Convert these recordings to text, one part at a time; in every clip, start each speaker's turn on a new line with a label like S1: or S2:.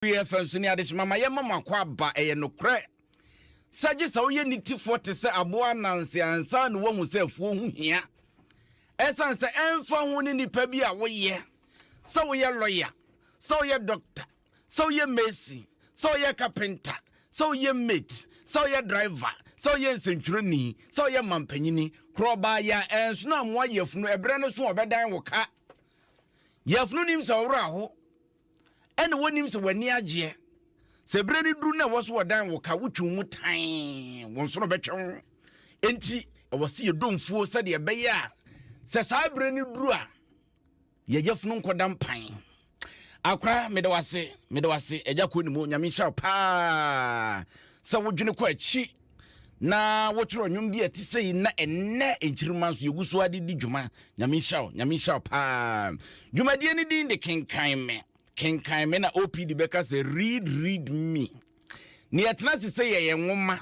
S1: FM so ni adehima ma ye mama kwa ba eye nokre saje sa wo ye niti 40 se aboa nanse ansa no wo hu se afuo hu hia esan se enfa hu ni nipa bi a wo ye so wo ye lawyer so wo ye doctor so wo ye mason so wo ye carpenter so wo ye mate so wo ye driver so wo ye centuroni so wo ye mampanyini kroba ya enso na mo yefunu ebre no so obedan wo ka yefunu nim se wora ho ene wonim se wani agye se bre ni duru na woso wodan wo ka wotwu mu tan wonso no betwe enti e wose ye domfuo se de be ya se sa bre ni duru a ye yefunu nkodam pan akra medewase eja ko ni mo nyame sha pa se wodwene ko achi na wotro nwum bi atisei na enne enchirima so yeguso adidi dwuma nyame sha pa dwumadie ni din de Kenkan Me na OPD beka se read me. Ni atena se ye nwoma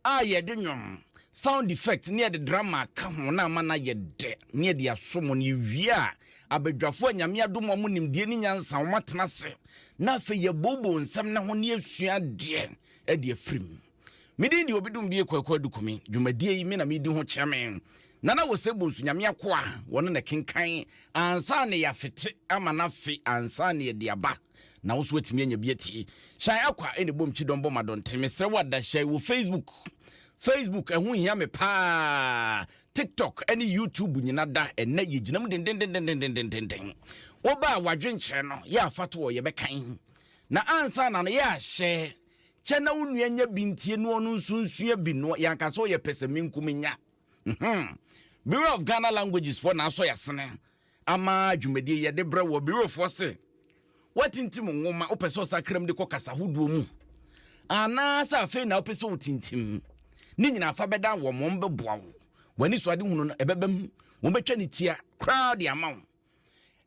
S1: a ye de nwom sound effect ni de drama ka ho na ama na ye de ni de asomo ni wia abadwafo anyame adomo mo nimdie ni nyansa wo matena se na fe ye bobo nsam na ho ni asua de e de afrim midin di obidum bie kwakwa dukumi dwumadie yi me na medi ho kyame nana wo se bonsu nyame akoa wona na kenkan ansa ne ya fete ama na fe ansa ne de aba na wo so atimi anya biati shan akwa ene bomchi dombo madonte me se wada shay wo Facebook ehun hia me pa TikTok any YouTube nyina da ene yiginam den wo ba wadwenkyere no ya afato wo ye bekan na ansa na no ya hye chena wonu anya bintie no onu nsunsua bi no yanka so ye peseminkuminya Bureau of Ghana Languages for na so yasene ama dwumadi ye de bra wo bureau for se watintim nwoma opeso sakrem de kokasa hoduo mu ana sa fe na opeso wotintim ni nyina fa beda wo mombe boawo wani so ade hunu no ebebam wo betwa ni tia crowd amount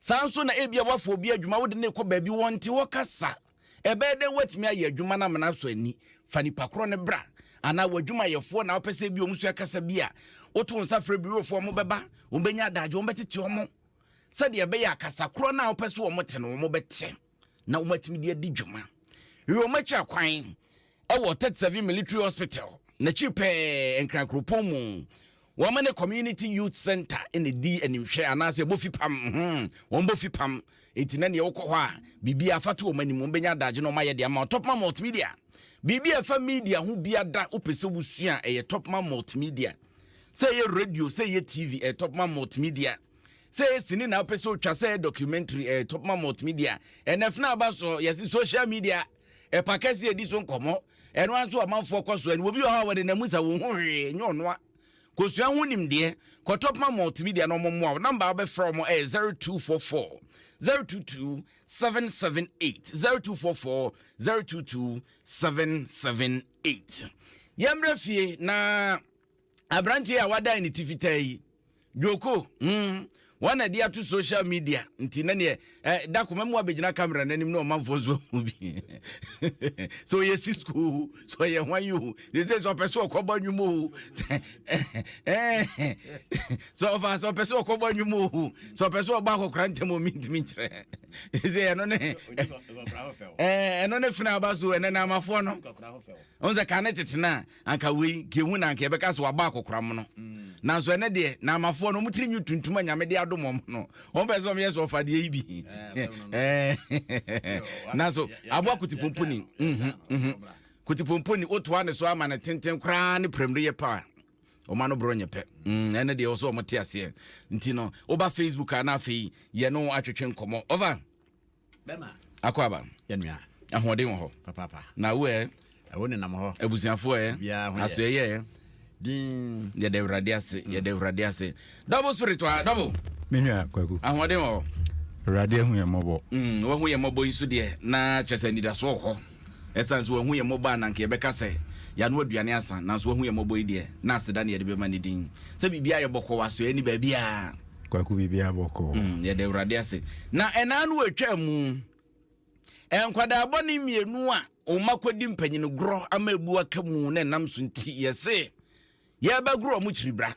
S1: sanso na ebia wafo bi adwuma wo de ne ko baabi wonte wo kasa ebede watimi aye adwuma na mena so ani fani pakro ne bra ana wadwuma yefo na opese bi omusu akasa bia woto nsa fra biwofo mo beba wo benya adaje wo betete omo sade ebe ya akasa kro na opese wo mote no wo bete na wo matimi de adi dwuma wo macha kwan e wo 37 military hospital na chipe enkrakropon mu wo mane community youth center in the D animhwe anase bofipam bofipam etina ne wokọ a bibia afato wo mani mo benya adaje no maye de ama top multimedia bibia fa media hu bia da opese wusua eye top multimedia say radio say TV top multimedia say sini na opese otwa say documentary top multimedia enefna abaso yes social media pakasi ediso nkomo eno anso amanfo kwaso eno obi ha wade na musa wo hu nyonoa kosua hu nimde ko top multimedia no momo number abe from 0244 022 778 0244 022 778 Yemre fie na abranche ya wada ni tifitai Joko wana dia to social media nti na ne da ko memu abegina camera nanim na o manfo zo bi so yes school so ye hwan you they say so person okobo nwumo so fa so person okobo nwumo so person ogba akokra ntemo mintimi nkire say eno ne eno ne fina abaso eno na amafo no onza kanetete na anka we gehu na anka ebeka so ogba akokra mo no na so ene de na amafo no mutiri nyu tuntum anyame de adomom no on be so me so fa de ibi na so abwa kutipomponi kutipomponi oto ane so ama na tenten kra ne premre ye pa o ma no bronye pe ene de so omote ase nti no oba Facebook ana afei ye no atwetwe nkomo over bema akwaba
S2: yanua
S1: ahoden wo ho
S2: papa
S1: na we
S2: e woni nam ho
S1: abusiafo aso ye
S2: din
S1: ye de radiase double spiritual double
S3: menua kwaku
S1: ahoden wo
S3: radio hu ye mobo
S1: wo hu ye mobo isu de na twese nida so ho essence wo hu ye mobo na nke beka se ya no aduane asa na so wo hu ye mobo ide na aseda na ye de be mani din se bibia ye bokọ waso ani ba bia
S3: kwaku bibia bokọ
S1: ye de radiase na ena no atwa mu enkwada aboni mienu a o makodi mpanyine gro ama ebu aka mu na nam so nti yese ye ba gro mu chiribra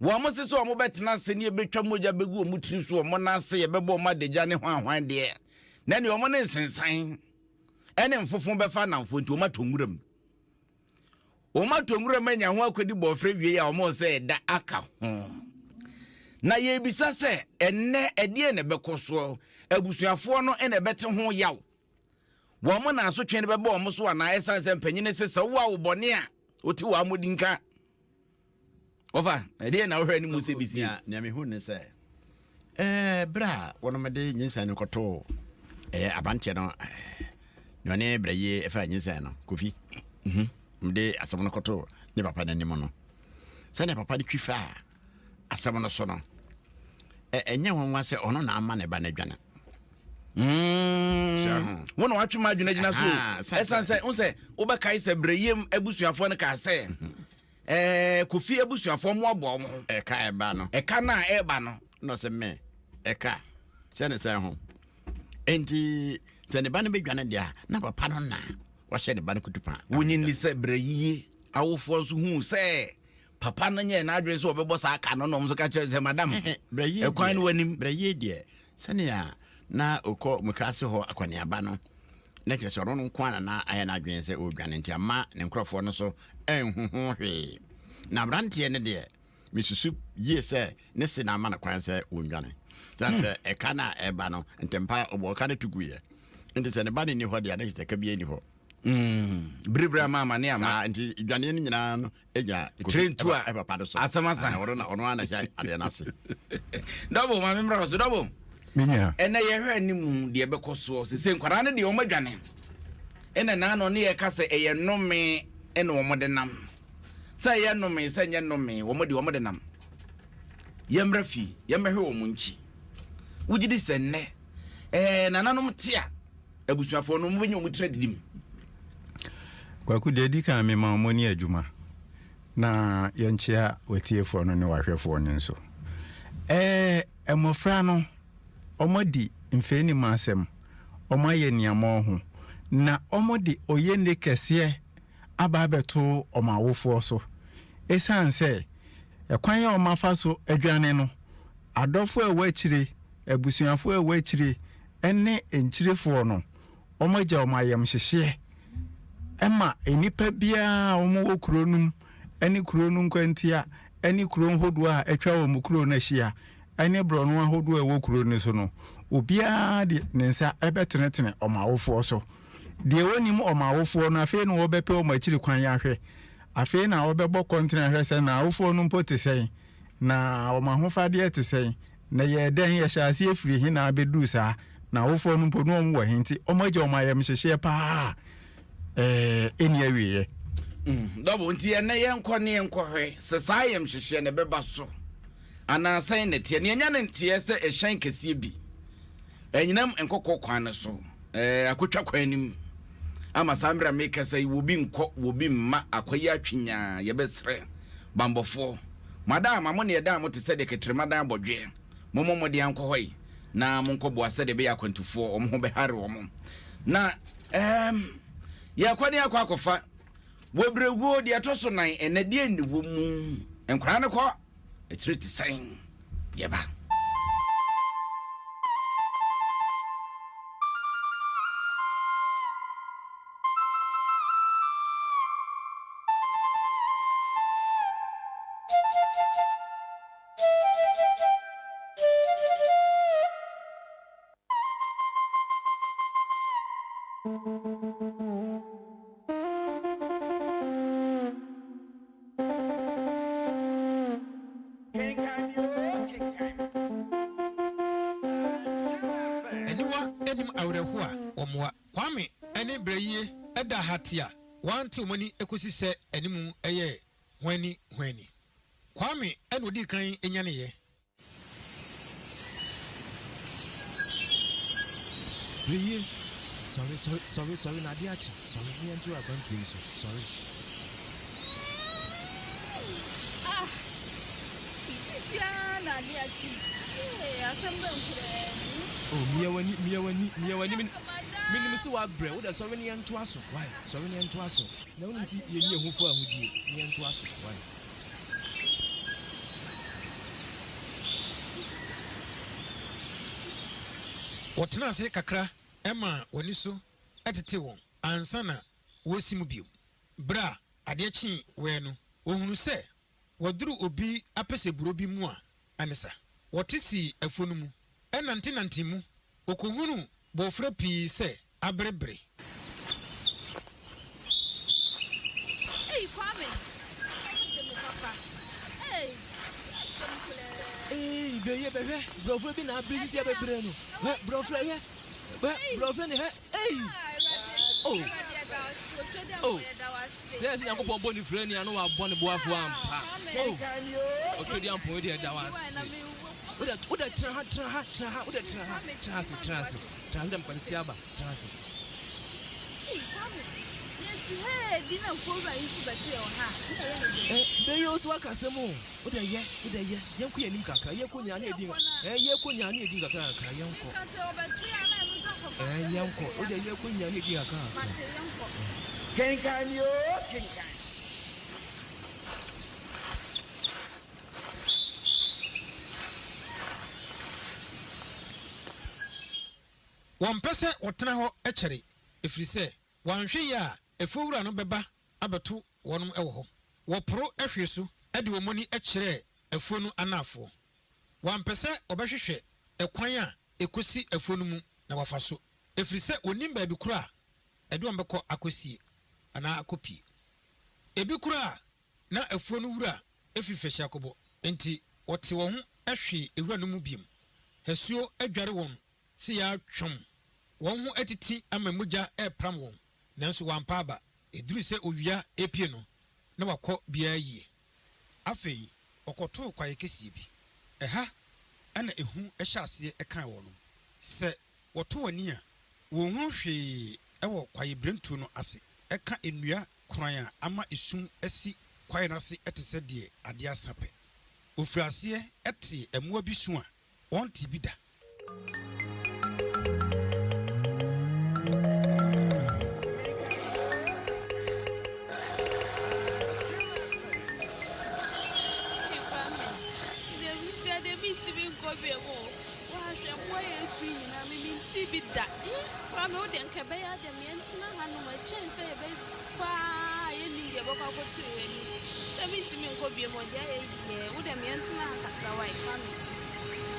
S1: wo mo se so mo betena se ne betwa moja begu mu tiri so mo na se ye bebo ma deja ne hwan de na ne omo ne sensan ene mfofo befa namfo nti oma tonguram anya ho akodi bofre wie ya omo se da aka ho na ye bisa se enne edie ne bekoso abusuafo no ene bete ho yaw wo mo na aso twene bebe omo so ana esanse mpanyine se se wo awobone a oti wo amodinka ofa edie na wo hwani mu se bisi
S2: na me hu ne se bra wono me de nyinsa ne koto abante no nyone braye efa nyinsa no kofi mde asamono koto ne papa na nimo no se ne papa de twifa asamono so no enya wonwa se ono na ama ne ba na dwana
S1: wono watwuma adwuna so esanse unse obakai se breyem abusuafo no ka se kofi abusuafo mo abo mo
S2: eka eba no
S1: eka na eba no
S2: no se me eka se ne se ho enti se ne ba ne bedwane dia na papa no na wahye ne ba ne kutupa
S1: wonyin ni se breyie awofo so hu se papa no nye na adwe so obebo sa aka no no so ka kire se madam
S2: breyie
S1: ekwan no wanim
S2: breyie die se ne ya na okọ mukase ho akwani aba no na kire so no nkwan na aya na adwen se odwane nti ama ne nkrofo no so enhuhu hwe na brante ne de misusu ye se ne se na ama na kwan se odwane sanse eka na eba no ntempa obo ka na tuguye nti se ne ba ne ni ho de na hita ka bia ni ho
S1: bribra mama ne ama
S2: nti idwane ne nyina no eja
S1: train to a
S2: papa do so
S1: asamasa
S2: na ono ana hia ade na se
S1: double mama mra so double
S3: minya
S1: ene ye hwe anim de bekoso sese nkwara ne de o madwane ene na no ne ye kase eye nome ene o modenam sa ye nome sa nye nome wo mode o modenam yemrafi yemhwe o munchi wugidi senne nananom tia abusuafo no mbenye o mutra didim
S3: kwaku de di kan me ma mo ni adwuma na yenchia wetiefo no ne wahwefo no nso emofra no omodi mfeni masem omaye niamo ho na omodi oyene kese aba beto omawofo so esanse ekwan ya omafa so adwane no adofo ewachire abusuafo ewachire ene enchirefo no omaja omayem hyehye ema enipa bia omo kronum eni kronum kwantia eni kron hodo a etwa wo mukro na hia eni brono hodo a wo kro ni so no obia de nensa ebetenetene omawofo so de wonim omawofo no afi na wo bepe o machiri kwan ya hwe afi na wo bebo kontinent hwe se na awofo no mpote sei na omahofade etesei na ye den ye hyase efiri hi na abedu sa na awofo no mpo no omwo hinti omaje omayem hyehye pa eni awiye
S1: double nti ene ye nkọ ne nkọhwe se sayem hyehye ne beba so ana san ne tie ne nya ne tie se ehyan kese bi enyinam nkọkọ kwan ne so akotwa kwanim ama samra make say wo bi nkọ wo bi mma akoyi atwenya ye besre bambofo madam amo ne da mo te se de ketrema dan bodwe momo de ankọhoi na monkọbo ase de be yakwantufo omho be hare omo na ya kwani akwakofa wobrego de atoso nan enade ni wo mu enkra ne kọ echire ti san yeba
S4: Kwame ene breye eda hatia wanti omani ekosi se animu eye hwani Kwame ene odi kan enyane ye
S5: breye sorry na dia chi sorry me ento akwantu iso sorry
S6: ya na dia chi asembe nkure
S5: oh miyawani mini si wa bre wo da sorry ne ento aso why sorry ne ento aso na woni si ye ni ehufo ahudie ne ento aso why
S4: wotena se kakra ɛma wɔni so ɛtete wɔn ansa na wɔsi mu bio bra adeɛ kye wɛ no wɔhunu sɛ wɔduru obi apɛsɛ buro bi mu a anesa wɔte si afuo no mu ɛnante mu wɔkɔhunu bɔfra pii sɛ aberebere
S5: Beye bebe, brofre bi na busy se bebre no. Brofre ye. Brofre ne he. Oh. Says Yankopon boni freni anu wa boni boafo ampa. Oh. Otodi ampo we de da wase. Oda tra dem kwani aba. Transi.
S6: Hey, dina mfova yifu bati yo ha.
S5: Be yo so akase mu. Wo de ye, yenko yanim kakra, yenko nya na edin. Yenko nya na edin kakra, yenko. Yenko, wo de yenko nya na edin kakra.
S1: Kenkan yo, kenkan.
S4: wɔn pɛsɛ wɔtena hɔ ɛkyɛre efiri sɛ wɔanhwɛ yi a efowura no bɛba abɛto wɔn ɛwɔ hɔ wɔporo ɛhwɛ so ɛde wɔn ani ɛkyerɛ afuo no anaafo wɔn pɛsɛ ɔbɛhwehwɛ ɛkwan a ekosi afuo no mu na wafa so efiri sɛ onim baabi kora ɛde wɔn bɛkɔ akɔsie anaa akɔpie ebi kora na afuo no wura efi fɛhyɛ akɔbɔ nti wɔte wɔn ho ɛhwɛ ewura no mu biem hɛsuo adware wɔn si ya twom wɔn ho atiti ama mogya ɛpram wɔn nanso wɔampa aba eduru sɛ owia epie no na wakɔ bia yie afei ɔkɔtoo kwaye kɛsie bi ɛha ɛna ehu ɛhyɛ aseɛ ɛkan wɔn no sɛ wɔto wani a wɔn ho hwee ɛwɔ kwaye brentuo no ase ɛka ennua koran a ama esum asi kwaye no ase ɛte sɛ deɛ adeɛ asapɛ ofiri aseɛ ɛte ɛmoa bi so a wɔn ti bi da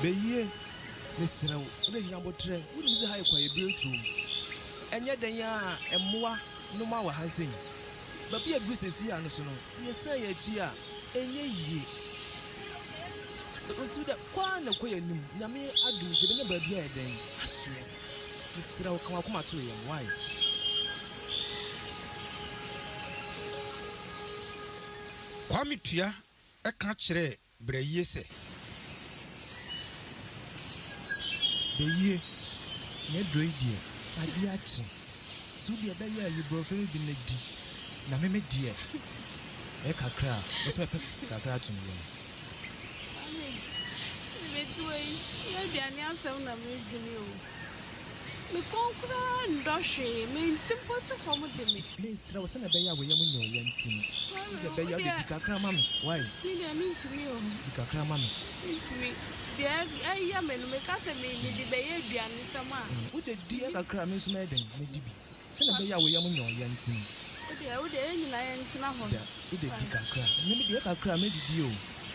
S5: Beye, Mr. Woodinabotre, wouldn't say high quiet beauty. And yet, the ya and moi, no more has seen. But be a goose is here, no sooner. Yes, say a chia, and ye. Until that quan of quay, Nami Adom to be never be a day. I swear, Mr. Okama to him. Why?
S4: Kwame tua ɛka kyerɛ brɛyie sɛ
S5: Beye, ne droidie, adi achi. Tu bi abɛyɛ ayi brofre bi na di. Na me die. E kakra, ese me kakra to me.
S6: Me tuwe, ya diani asem na me dwumi o. Me konkura ndɔhwe, me ntimpo se komo de me.
S5: Me sira wo se na bɛyɛ wo yam nyo yɛ ntim. Be bɛyɛ di kakra ma me. Why?
S6: Me de me ntimi o.
S5: Di kakra ma me.
S6: Ntimi. De ya me no me ka se me de bɛyɛ aduane sama.
S5: Wo de di kakra me so na den, me di bi. Se na bɛyɛ wo yam nyo yɛ ntim.
S6: Wo de enyina yɛ ntina ho.
S5: Wo de di kakra. Me me de kakra me di di o.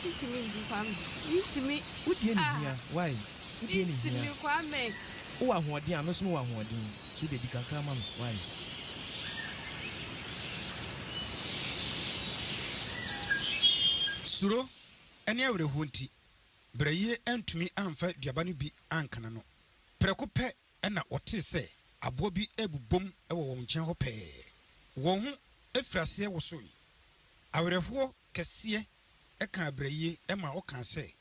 S6: Ntimi ndi kwam. Ntimi.
S5: Wo de ni hia. Why? Wo de ni hia.
S6: Ntimi kwame.
S5: Wo ahoɔden a me so wo ahoɔden. So de di kakra ma me. Why?
S4: suro ɛne awerɛhoɔ nti brɛyie antumi amfa duaba no bi ankana no prɛko pɛ ɛna wɔtee sɛ aboa bi abubom ɛwɔ wɔn nkyɛn hɔ pɛɛ wɔn ho ɛfiri aseɛ wosoe awerɛhoɔ kɛseɛ ɛka brɛyie ɛma ɔka sɛ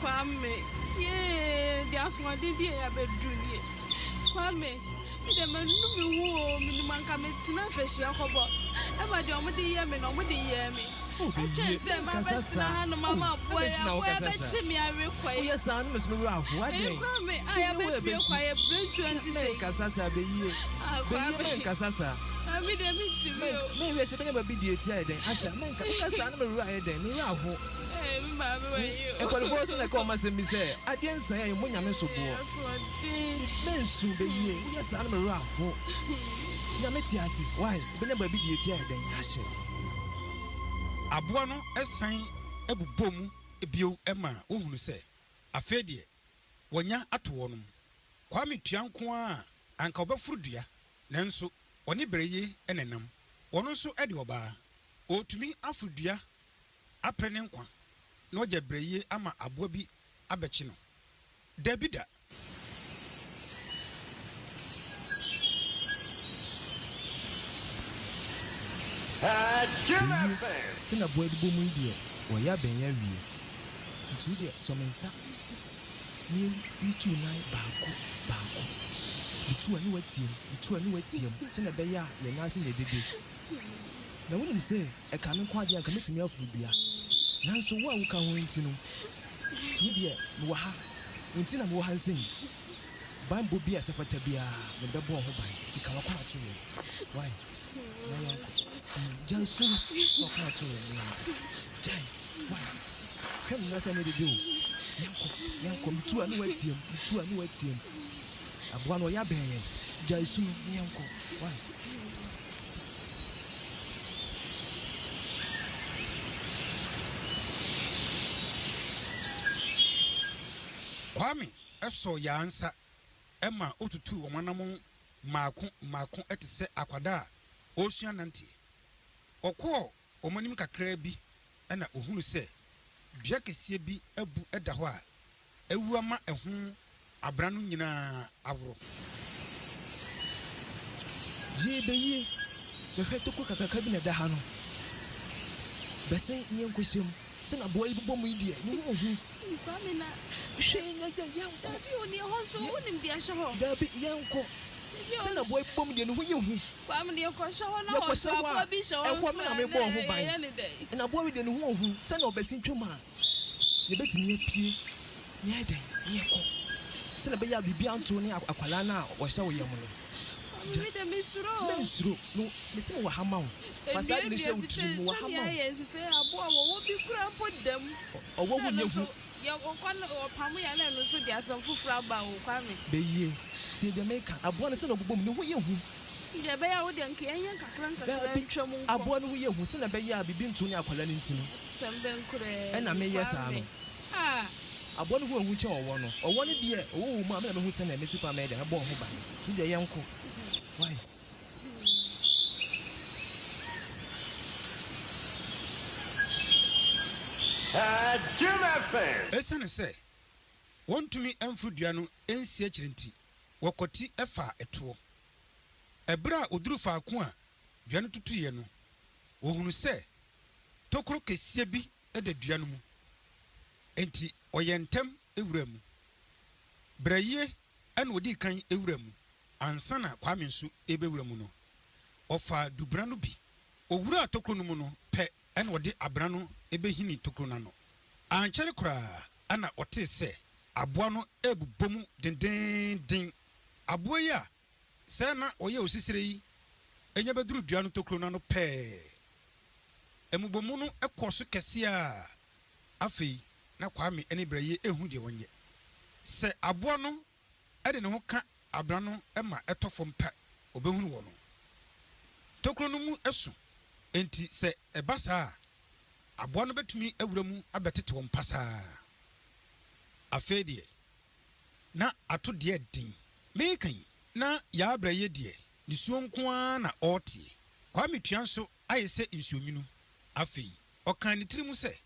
S6: Kwame, yeah, there's one day I bet Julie. Kwame, the man knew me, minimum come to my fish, Yakobo. I'm a dumb, the Yemen, or with the Yemi. Say my best na mama boy. I bet you me I require.
S5: Yes, I know me ra ho ade.
S6: I am a be quiet brain 20 say.
S5: Kasasa be ye. Be kasasa.
S6: I mean dem it
S5: me we say be be di eti ade. Asha men kasa na me ra ade. Me ra ho.
S6: Eh mama we you.
S5: E kwa the so na come say me say ade nsan ya mo nyame so bo. Men su be ye. Yes, I know me ra ho. Na me ti ase. Why? Be be di eti ade ashe.
S4: Aboa no esan ebubom ebio ema ohunu se afedie wonya ato no kwame tuanko a anka obafuru dua nanso woni bereye enenam wono nso ede oba otumi afudua aprene nkwa na oja bereye ama aboa bi abechi no dabida
S5: Sina boy bi bomu die wo ya ben ya wie ntu de so mensa ni bitu nai baako bitu ani watiem sina be ya ye na se na dede na wonim se e ka me kwa de anka metumi afurudua nanso wo a wo ka ho nti no tu de no ha nti na mo ha nsen bambo bi asafata bia me bebo ho ban ti ka wakwa to ye why na ya Jansu, no come to you. Jai, why? Come, that's any do. Yanko, two and wet him. A one or yabe, Jaisu, Yanko, why?
S4: Kwame, eso ya ansa. Emma otutu omanamo maako etise akwada osuan nanti. Okwo omonim kakra bi na ohunu se dua kesie bi abu eda ho a ewu ama ehu abra no nyina awro
S5: ye beye ye hweto ko kakaka bi na da ha no besen nye nkohyem se na boy bibom idie ni hu
S6: Kwame na hwenga yanko bi oni ho so wonim dia hye ho
S5: da bi yanko se na boy bibom die no hu ye hu
S6: Kwame de ko hye ho na ho so abo bi hye ho
S5: enko me na me bo ho ban na boy de no hu se na obesin twoma ye betimi apie ni adan ni ekọ se na be ya bibia nto ni akwala na wo hye wo yem no
S6: me de
S5: mesuro no me se wo hama wo pasa de hye wutri wo hama
S6: wo ye se abo wo bi kura podam
S5: owo hu ye hu
S6: ya okon opamu ya na no so dia san fufura ba wo Kwame
S5: be ye se de meka abo na se na obobom ni ho ye hu
S6: de be ya wo de nke yan kakran ntwam nko
S5: abo no ho ye hu se na be ya bibi nto ni akwala ni ntino
S6: sembe nkure
S5: e na me yesa no abo no hu che owo no owo ne de owo mu amena me hu se na mesi fa me de na bo ho ba ti de yenko why
S4: Esane se wontumi amfudua no ensi akirenti wakoti efa eto ebra oduru faako a dua no tutuye no wohunu se tokoro kesie bi eda dua no mu enti oyentem ewura mu braye ene odi kan ewura mu ansana Kwame nso ebewura mu no ofa dubra no bi owura tokoro no mu no pe ene odi abra no ebehini tokoro na no ankyere kura ana ote se aboa no ebubom dendenden aboa ya se na oye osisire yi enya beduru dua no tokoro na no pe emubomu no ekoso kese a afei na Kwame ene braye ehu de wonye se aboa no ede ne ho ka abra no ema etofom pa obehunu wo no tokoro no mu esu enti se ebasa aboa no betumi awura mu abetete wo mpasa afedie na ato de din mekan na ya abraye de nisuo nkoa na otie Kwame tuan so ayese nsuominu afei okan ne tirimu se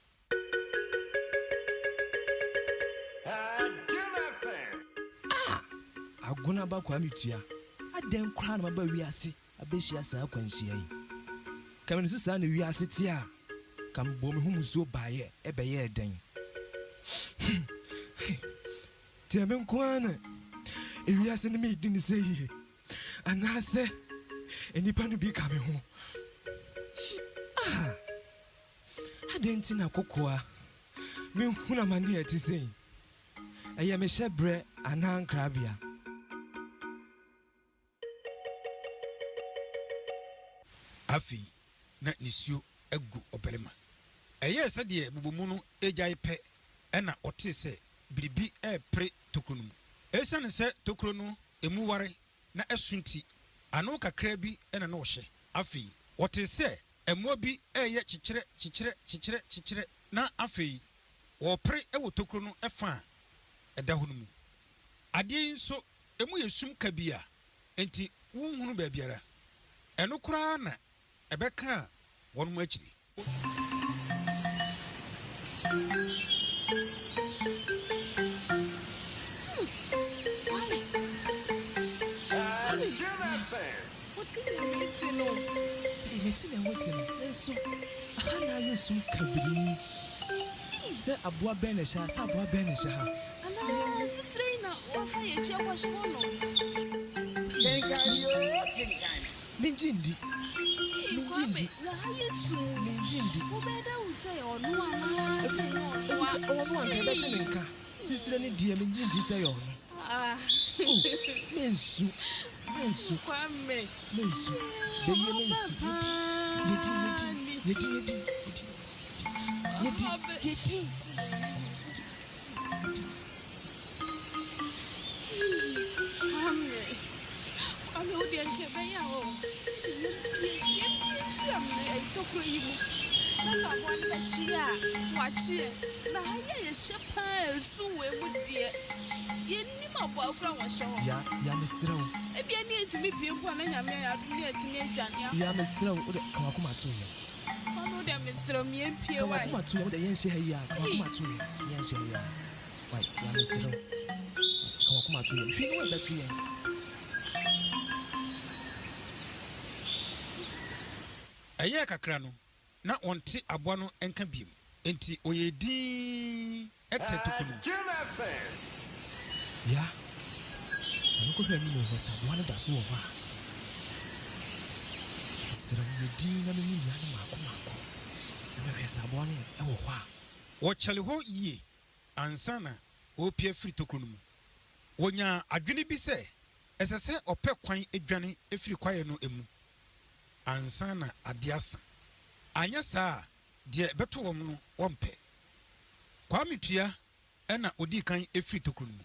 S5: aguna ba Kwame tua aden kra na ba wiase abehia saa kwanhia yi Kwame nso saa na wiase tie a kam bo me humuso baye ebeye eden tiame nkwana ewiase ne me dini sei anase enipa no bi ka me ho adɛn nti na kokoa menhuna mane a ɛte sɛi ɛyɛ mehyɛ berɛ anaa nkrabea
S4: afei na nisuo agu ɔbarima ɛyɛ sɛdeɛ bubomu no agyae pɛ ɛna ɔtee sɛ biribi ɛɛpere tokuro no mu ɛsiane sɛ tokuro no ɛmu ware na ɛso nti ano kakra bi ɛna na ɔhyɛ afei wɔtee sɛ ɛmmoa bi ɛyɛ kyekyerɛ na afei wɔpere ɛwɔ tokuro no ɛfa a ɛda hɔ no mu adeɛ yi nso ɛmu yɛ sum ka bi a enti wonhunu baabiara ɛno koraa na ɛbɛka a wɔn mu akyiri
S5: nso aha na ayɛ sum kabiri sɛ aboa bɛn na hyɛ sɛ aboa bɛn na hyɛ ha
S6: anaa sisire na wɔfa yɛ kyɛ kɔhyɛ hɔ no
S5: mengye ndi
S6: na ayɛ sum
S5: mengye ndi
S6: wobɛda wo sɛ yɛ ɔno anaa sɛ ne
S5: ɔno anka ɛbɛte ne nka sisire ne deɛ mengye ndi sɛ yɛ ɔno mensu
S6: kwame
S5: mensu bɛyɛ mensu yɛdi
S6: kwame wo deɛ nkɛ bɛyɛ a yɛmfiam no ɛtɔkoro yi mu na sɛ aboa no bɛkyeɛ a wakyeɛ na ayɛ yɛhyɛ paa ɛsu wɔ mu deɛ yɛnnim aboa kora wɔhyɛ hɔ
S5: ya mesrɛ wo
S6: ebia ne yɛtumi pie mpo a na nyame ayɛado ne yɛtumi adwane a
S5: ya mesrɛ wo wode kawakoma to yɛ
S6: kwame wo deɛ mesrɛ m yɛmpie wa
S5: kawakoma to yɛ wode yɛnhyɛ ha yi a kawakoma to yɛ yɛnhyɛ ha yi a ya mesrɛ wo kawakoma to yɛ hwɛ ne wɔbɛto yɛn
S4: ɛyɛ kakra no na wɔnte aboa no nka biem enti ɔyɛ din ɛtɛ toko no
S5: ya ɔno kɔhwɛ anim hɔ sɛ aboa no da so wɔ hɔ a ɛsrɛ wo yɛ din na memi nnua no maako na mɛhwɛ sɛ aboa no ɛwɔ hɔ a
S4: wɔkyɛle hɔ yie ansa na ɔrepia firi toko no mu wɔnya adwene bi sɛ ɛsɛ sɛ ɔpɛ kwan adwane afiri kwaeɛ no mu ansa na adeɛ asa anyɛ saa a deɛ ɛbɛto wɔn no wɔmpɛ kwame tua ɛna ɔdii kan afiri tokuro no mu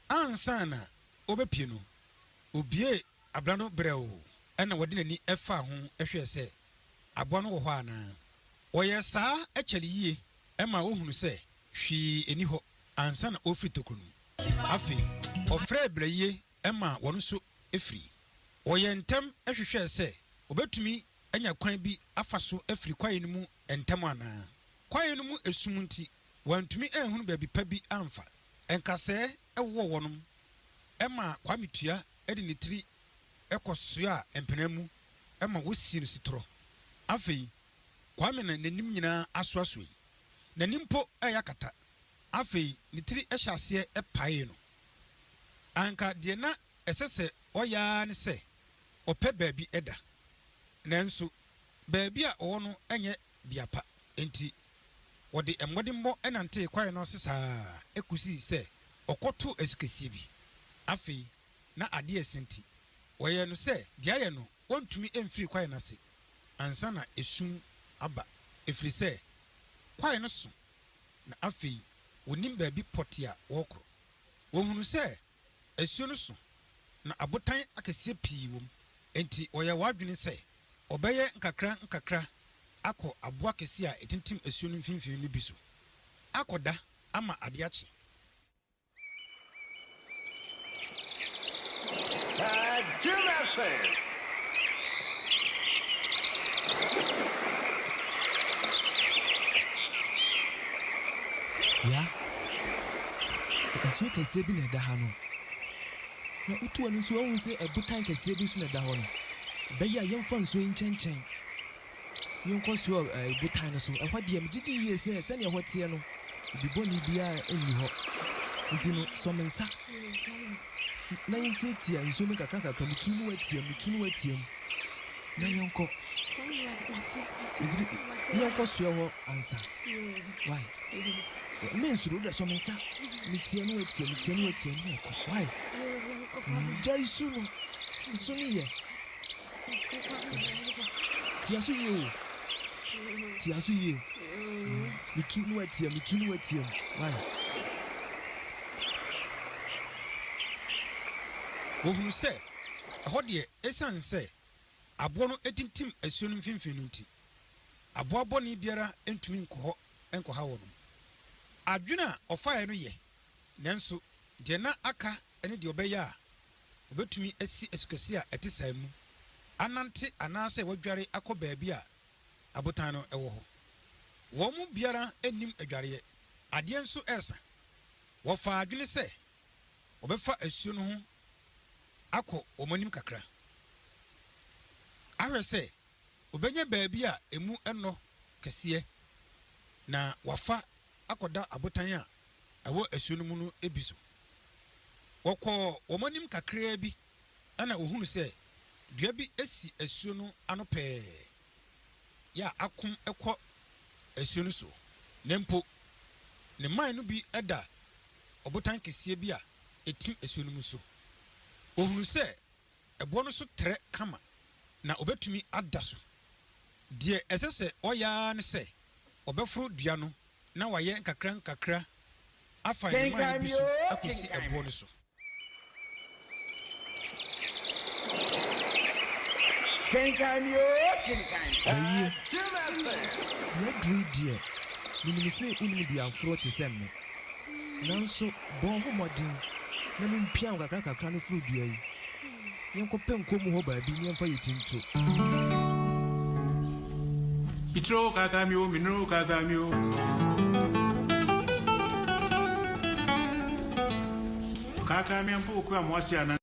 S4: ansa na ɔbɛpie no obie abra no brɛw ɛna wɔde n'ani ɛfa ho ɛhwɛ sɛ aboa no wɔ hɔ anaa wɔyɛ saa ɛkyɛle yie ɛma ɔhunu sɛ hwee ɛni hɔ ansa na ɔfiri tokuro no mu afei ɔfrɛ brɛyie ɛma wɔn nso ɛfiri wɔyɛ ntɛm ɛhwehwɛ sɛ obetumi anya kwan bi afa so afiri kwae no mu ntɛm anaa kwae no mu esum nti wantumi anhunu baabi pa bi amfa nkasɛɛ ɛwɔ wɔnom ɛma kwame tua ɛde ne tiri ɛkɔsoa a mpena mu ɛma wosi no sitorɔ afei kwame na n'anim nyinaa asoasoa yi n'anim mpo ɛyɛ akata afei ne tiri ɛhyɛ aseɛ ɛpae no anka deɛ na ɛsɛ sɛ ɔyaa ne sɛ ɔpɛ baabi ɛda nanso baabi a ɔwɔ no ɛnyɛ biapa enti wɔde mmɔdemmɔ ɛnante kwae no sesaa ɛkusi sɛ ɔkɔto asukɛsie bi afei na adeɛ ɛsɛ nti wɔyɛ no sɛ deɛ ayɛ no wɔntumi ɛmfiri kwae no ase ansa na esum aba ɛfiri sɛ kwae no so na afei wɔnim baabi pɔte a wɔrekɔ wɔhunu sɛ asuo no so na abotan akɛseɛ pii wɔ mu enti wɔyɛ wɔadwene sɛ ɔbɛyɛ nkakra akɔ aboa kɛse a ɛtintim asuo no mfimfini no bi so akɔda ama ade akye
S5: ya asuo kɛseɛ bi na ɛda ha no na wotu w'ani nso wahu sɛ ɛbotan kɛseɛ bi nso na ɛda hɔ no bɛyɛ a yɛmfa nsuo yi nkyɛnkyɛn yɛnkɔ so ɛbotan no so ɛhɔ deɛ megye di yie sɛ sɛnea ɛhɔ teɛ no bibɔne biara ɛnni hɔ nti no sɔ me nsa na yɛntiatia nsuo no kakrakakra metu no watia mu na yɛnkɔ You go so your answer. Why? Men should do some answer. Mitiano. Why? Jai soon. Soon. Tiasu ye. Me too no etiam. Why?
S4: Wohunu sɛ ɛhɔ deɛ ɛsiane sɛ aboɔ no ɛtintim asuo no mfimfini no nti aboa bɔne biara ntumi nkɔha wɔ no adwene a ɔfaeɛ no yɛ nanso deɛ na aka ne deɛ ɔbɛyɛ a ɔbɛtumi asi asukasi a ɛte saa mu anante anaasɛ wadware akɔ baabi a abotan no ɛwɔ hɔ wɔn mu biara anim adwareɛ adeɛ nso ɛresa wɔfa adwene sɛ ɔbɛfa asuo no ho akɔ wɔn anim kakra ahwɛ sɛ ɔbɛnya baabi a emu ɛnɔ kɛseɛ na wafa akɔda abotan a ɛwɔ asuo no mu no ebi so wɔkɔ wɔn anim kakra bi ɛna ohunu sɛ dua bi esi asuo no ano pɛɛ yɛ akom ɛkɔ asuo no so na mpo ne man no bi ɛda ɔbotan kɛseɛ bi a etim asuo no mu so ohunu sɛ ɛboɔ no so trɛ kama na obetumi ada so deɛ ɛsɛ sɛ ɔyaa ne sɛ ɔbɛforo dua no na wayɛ nkakra afa ne man no bi so akɔsi ɛboɔ no so
S1: Kenkan Me.
S5: Aye. You do dear. Meaning say only be afro to send me. Nanso bon homodin. Na me mpia kakra no furu dua yi. Yenkopem komu ho ba bi nyemfa yetinto.
S7: Pitro kakamio minro kakamio. Kakamio mpo kwa mwasi ana.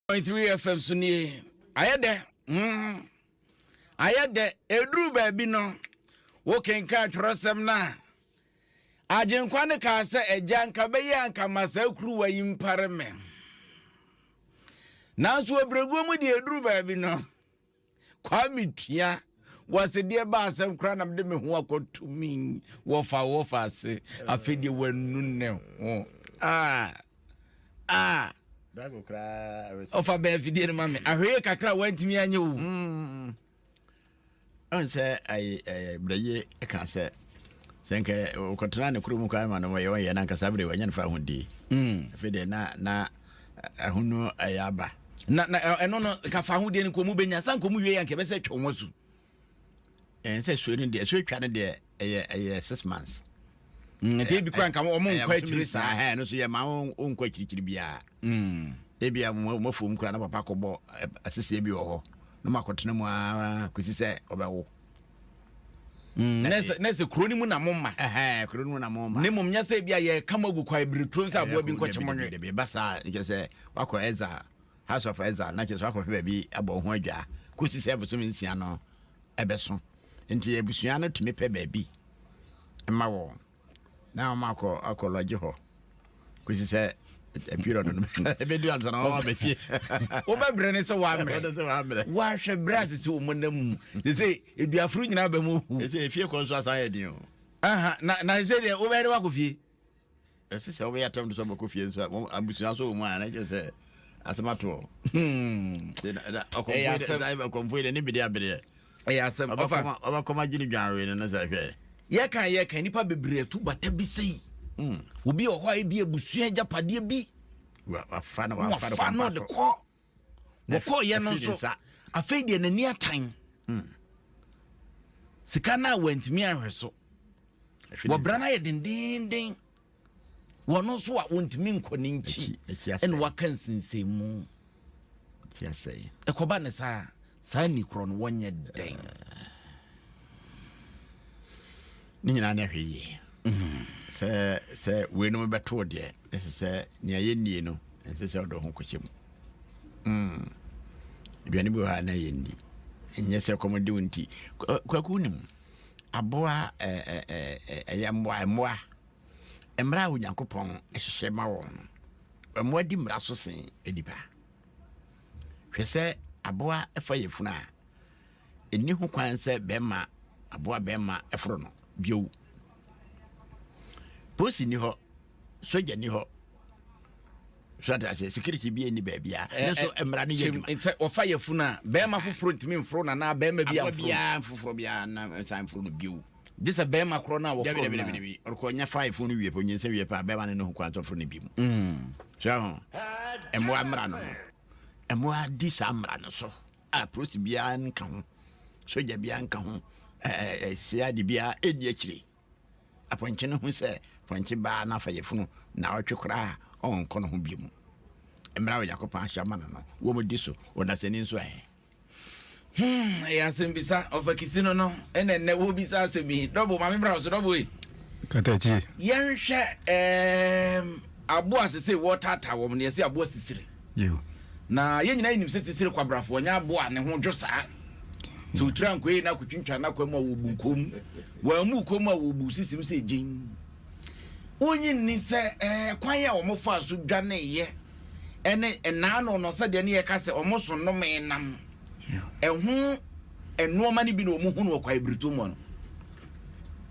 S1: .3 FM suni ayede edru baabi no wo kenka atworosem na agenkwa ne ka se eja nka beye anka masa kuru wayi mpare me nanso obregu mu de edru baabi no kwa mitua wase de ba asem kra na de me ho akotumi wofa ase afede wanu ne ho
S2: Dago kra
S1: ofa be fidie ne mame ahwe kakra wantimi anye wo
S2: on say ai braye ka say senke okotana ne kurumu ka ma no ye na nkasa bre wanya nfa hodi afede na ahunu ayaba
S1: na eno no ka fa hodi ne komu benya san komu wie yanke be se twon su
S2: say so ni de so twa ne de 6 months
S1: nti bi kwan ka mo nkwa chiri sa
S2: ha no so ye ma nkwa chiri bia ebia mo fom kura na papa kobo asese bi ho no makotena mu akosi se obewo
S1: nese kroni mu na momma
S2: kroni mu na momma
S1: ne mum nya se bia ye kamagu kwa ibritro sa abo bi nkwache monwe
S2: de be basa nke se wakọ eza house of eza na ke so wakọ fe bi abo ho adwa kosi se boso nsia no ebeso nti ebusua no tumi pe ba bi ema wo na makọ akọlọje ho kosi se a period no be do answer na be fie
S1: o be bre ne se wa mre wa hwe bras se o monam they say eduafuru nyina ba mu
S2: say fie ko so asan ye din o
S1: na say de o be de wa ko fie
S2: ese se o be atam so ba ko fie so abusuan so mu ana je se asemato akonfo de ni bi de abere
S1: asem
S2: ofa koma gini dwanwe ne na sa hwe
S1: ye kan nipa bebre tu bata bi sei obi ohwa e bi abusua japade bi
S2: wa fa
S1: no de ko ye no so afei de nani atan sika na wantimi ahwe so wo brana ye dindindin wono so a wontimi nkoni nchi ene waka nsinsemu
S2: kiasai
S1: ekoba ne saa ni kro no wonye den
S2: ni nyina na hwe se we no beto de se ne ayennie no se odo ho kwechem biani bo ha na yendi enye se komodi wonti kwakunim aboa mwa emra onyankopon ehye ma won mwa di mra so sen edipa hwese aboa efa yefuna eni ho kwan se bema aboa bema efro no bio posi ni ho soja ni ho Shata se security bi eni ba bia so emra no yeduma
S1: ofa yefuna bema foforo ntimi mfro na bema bia
S2: foforo bia na time fro no bio
S1: this a bema kro na wo fro na
S2: orko nya 5 no wie po nyense wie pa bema ne no kwan to fro no bi mu so emo amra no emo adi sa amra no so approach bia nka ho soja bia nka ho sia di bia eni akire aponche no hu se ponche ba na fa yefunu na otwekora on kono ho bi mu emra wo yakopa ahama no wo mo diso wona seni nso
S1: ya sembisa ofakisino no ene wo bisa asemi double mami bra so double
S3: katachi
S1: yenhwe abo asese water ta wo ne yesi abo asisire
S3: yo
S1: na yenyina yinim sesisire kwabrafo onya abo a ne ho dwo saa so utranko yi na kutwintwa na kwam a wo bukom wa mu kom a wo bu sisim se gin onyi ni se kwan ya wo mo fa so dwane ye ene na no se de ne ye ka se o mo so no me nam ehu enuoma ni bi no mu hu no kwa ibrito mo no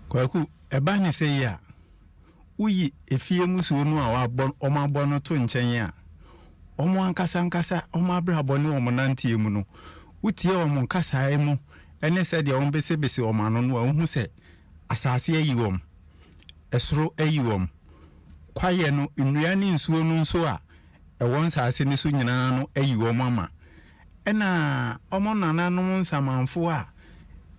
S3: kwaku eba ni se ya uyi efie musu no a wa bon o ma bon no to nchen ya o mo ankasa o ma bra bon ni o mo nantie mu no utie o mo nkasa emu ene se de o bese o ma no no hu se asase ayi wom esoro ayi wom kwaye no nnua ni nsuo no nso a ewon saase ni so nyina no ayi wom ama ena omo nananom nsamanfo a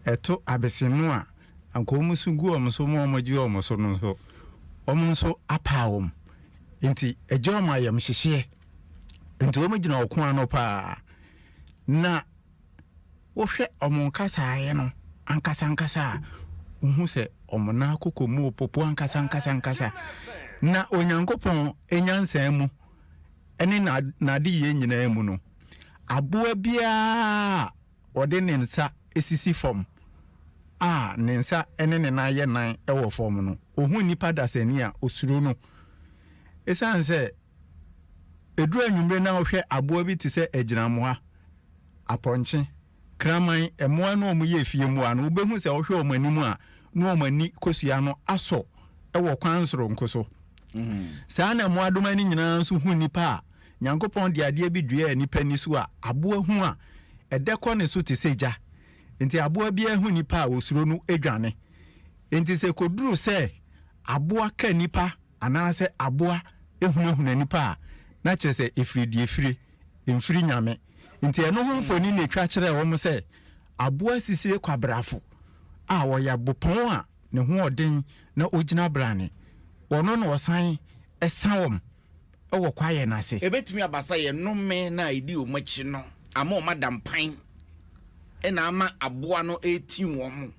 S3: eto abesenu a ankomusu gu omso mo omoji omso no so omonso apawom nti ejoma yam hyehye nti omogina okon no pa na wohwe omonkasa aye no ankasa hu se omona kokomu opopo ankasa na onyankopon enyansa mu ene na de ye nyina mu no aboa bia ode ne nsa esisi fom ne nsa ene ne na ye nan ewo fom no ohun nipa dasani a osuro no esanse eduru anwumre na ohwe aboa bi tise aginamoa aponche kraman emoa no omu ye fie mu a no obehu se ohwe omanimu a no omani kosua no aso ewo kwansoro nkoso saa na mo adoma ni nyina nso hu nipa a nyankopon de ade bi dua nipa ni so a aboa hu a edekọ ne so tiseja nti aboa bia hu nipa a osuro no adwane nti se koduru se aboa ka nipa anase aboa ehunahuna nipa a na kire se efiri nyame nti eno ho mfoni na etwa kire wo mo se aboa sisire kwabrafo a wo ya bopon a ne ho odin na ogina brane wono no wosan esawom ewo kwaye na se
S1: ebetumi abasa ye nome na idi o machi no ama o madam pan ena ama aboa no eti wom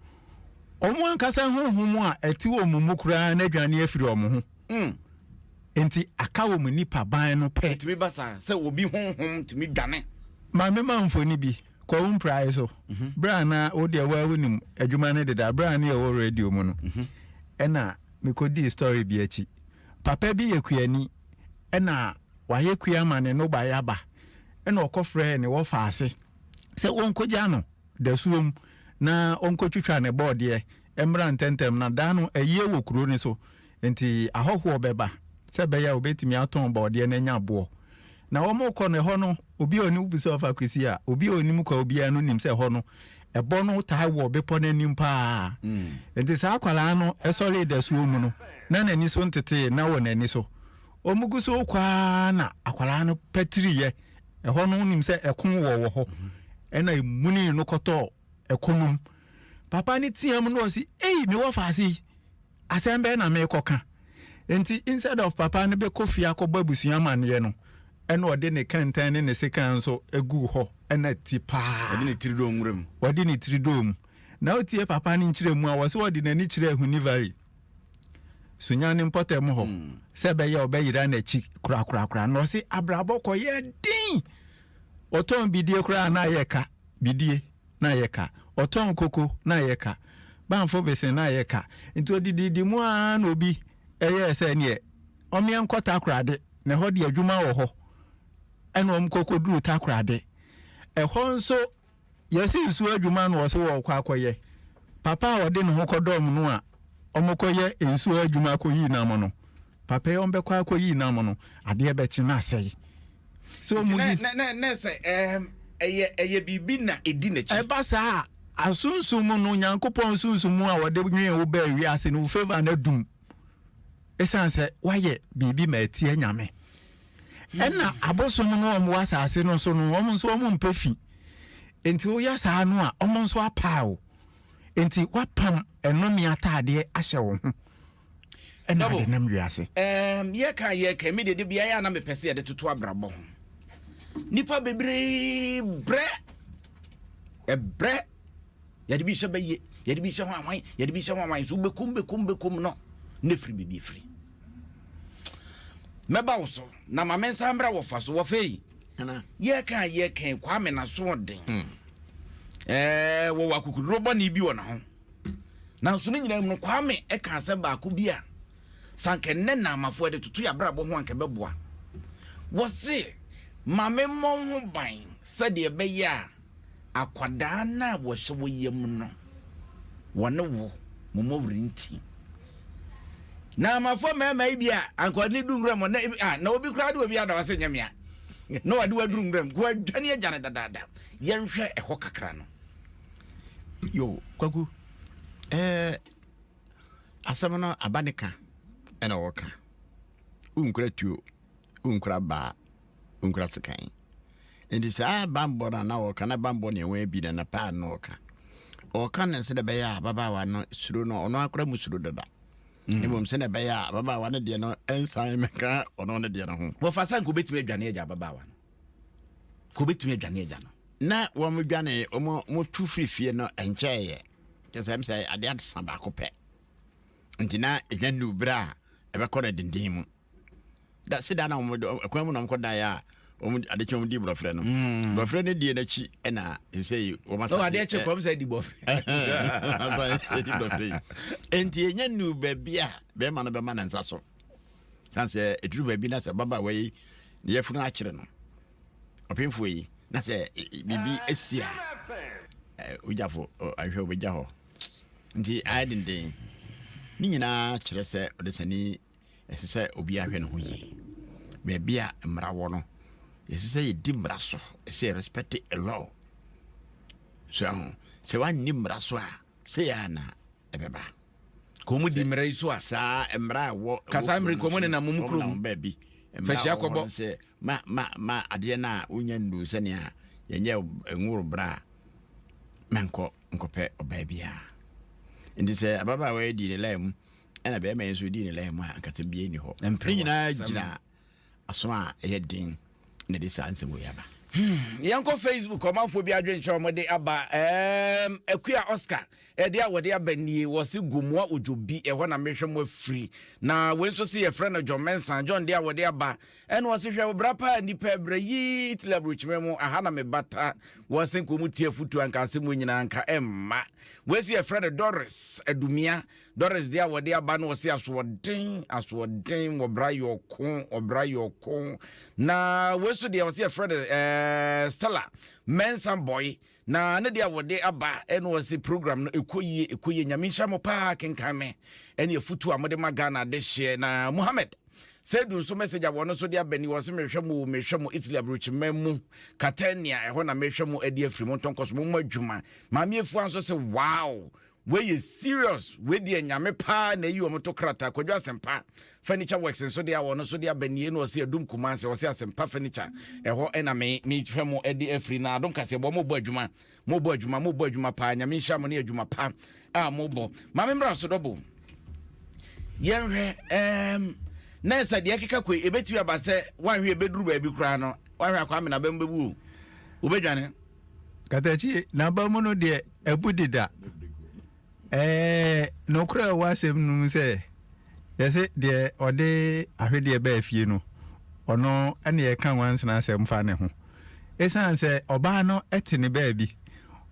S3: omo ankasa honhom a eti wo mumu kura na adwane afiri omo ho enti aka wo nipa ban no pe
S1: timi basa se obi honhom timi dwane
S3: ma me manfoni bi kwa price so bra na wo de wa wonim adwuma ne deda bra na ye wo radio mu no ena me kodi story bi achi papa bi yekuani ena wa yekua ma ne no ba ya ba ena okofre ne wo faase se wonkoja no da suom na onkotwitwa ne board ye emra ntentem na da no aye wo kuro ni so enti ahoho beba se be ya obetimi aton board ye na nya bo na wo mo ko ne ho no obi oni ubuse ofa kwesi a obi oni mu kwa obi anu nim se ho no ebo no ta wo bepo na nim pa enti sa akwala no esole da suom no na nani so ntete na wo nani so omugu so kwa na akwala no patri ye eho no nim se ekon wo ho ena emuni no koto ekonum papa ni tiam no si me wo fa si asembe na me koka enti instead of papa ne be kofi akọba busua manne no ene ode ne kantan ne sekan so egu ho ena ti pa
S1: ode ne tirido nwuram
S3: ode ne tirido mu na otie papa ne nkyire mu a wo se ode ne ni kyire ahunivari sunya ne mpotem ho se be ye obeyira na chi kura no se abrabo koye din oton bidie kura na yeka bidie na yeka oton koko na yeka banfo bese na yeka nti odididi mu a na obi eye se ne omia nkota kurade na ho de adwuma wo ho ena omkoko duru ta kurade ho nso yesi nsu adwuma no wo se wo kwa akoye papa ode ne ho kodom no a omokoye nsu adwuma akoyi na mo no papa ombe kwa akoyi na mo no ade be chi na asai so mu
S1: na say eye bibi na edi na chi
S3: eba sa asunsum no nyankopon sunsum a wode nwen wo ba wi ase no favor na dum esanse waye bibi ma tie nyame ena abosom no omo asase no so no omo nso omo mpefi enti wo ya sa no a omo nso apao enti wapam enomi atade ahye wo ho ena de nam wi ase
S1: ye ka me de bia ya na me pese de toto abrabo ho nipa bebre bre ya de bi hye baye ya de bi hye ho awan ya de bi hye ho awan so bekum no ne free bibi free meba wo so na mamensa mbra wo fa so wo fei
S2: ana
S1: ye ka kwa me na so den wo wakukuduro boni bi wo na ho na so nyina mu kwa me e ka asem ba ko bi a sanke ne na amafo de tutu ya brabo ho anke beboa wo se mame mon ho ban sade be ya akwada na wo hye wo yem no wone wo momowrinti na amafo mema ibia ankwani dungra mo na obi kura de obi ada wase nyamia no wade wadungra ko adwane agane dadada yenhwe eho kakra no
S2: yo kwaku asamana abanika ena woka unkura tuo unkura ba unkura sekan ndi sa bambo na woka na bambo ne we bi na pa no woka oka na se de be ya baba wa no suro no ono akura musuro dada ebom se ne be ya baba wa ne de no ensan meka ono ne de no ho
S1: wo fa san ko betime adwane agya baba wa no ko betime adwane agya no
S2: na wo mo dwane mo tu frifie no encheye kesem say ade adsan ba ko pe ntina enya nubra ebe ko na dindin mu da se da na mo akwa mu na mo da ya ade chom di brofre no brofre ne die na chi na say o masa
S1: no ade che prom say di brofre
S2: asa di brofre enti enya nubra bia be ma no be ma na nsa so sanse eduru ba bi na se baba we ne yefunu a kire no opemfo yi na se bibi esia ujafo ahwe obegya ho nti aidenden ni nyina kire se odesani esese obi ahwe no ho yi be bia mrawo no esese yedi mraso ese respect a law so se wan ni mraso a se ya na ebeba
S1: komu di mra iso
S2: asa emra wo
S1: kasa mri komu ne na mum krom
S2: ba bi
S1: fashia kobo
S2: se ma ade na unya ndu se ne a yenye enwuru bra menko nkope oba bia ndi se ababa we di ne lem ena be ma yeso di ne lem a nkata bie ni ho nyina gina aso a eyedin ne de sanse mo yaba
S1: yanko Facebook omanfo bi adwenche omode aba akua Oscar de awode abanie wose gumwa ojobi ehwo na mehwe mo free na wenso se ye friend John Mensan John de awode aba ene wose hwe brapa nipa brayi tilabruchmemu aha na me bata wose nkomu tie futu anka asemu nyina anka emma wese ye friend Doris Adumia Doris de awode aba no wose asoden obrayoko na wenso de wose ye friend Stella Mensan boy na ne dia wode aba eno wase program no ekoye nyamisha mo pa Kenkan Me ene futu amode magana de hye na Muhammad sedu so message awono so dia bani wase mehwe mo Italy abrochimemu Catania ehona mehwe mo adi afri mo tonkoso mo adwuma ma me efu anso se wow we is serious we de nyame pa na yi omoto krata kwadwa asempa furniture works so de awon so de abanie no se adum kumanse wo se asempa furniture eho ena me hwemo e de afri na adom kase bo mo bo adwuma pa nyame hya mo ne adwuma pa a mo bo ma me mra so dobo yenhwe na esa de akeka kwe ebeti abase wanhwe beduru ba bi kura no wanhwe akwa me na bembebu obedwane
S3: katachi na ba mu no de ebudida no kura wasem num se yese de ode ahwede ba afie no ono ene ye kan wansena asem fa ne ho esan se oba no ete ne ba bi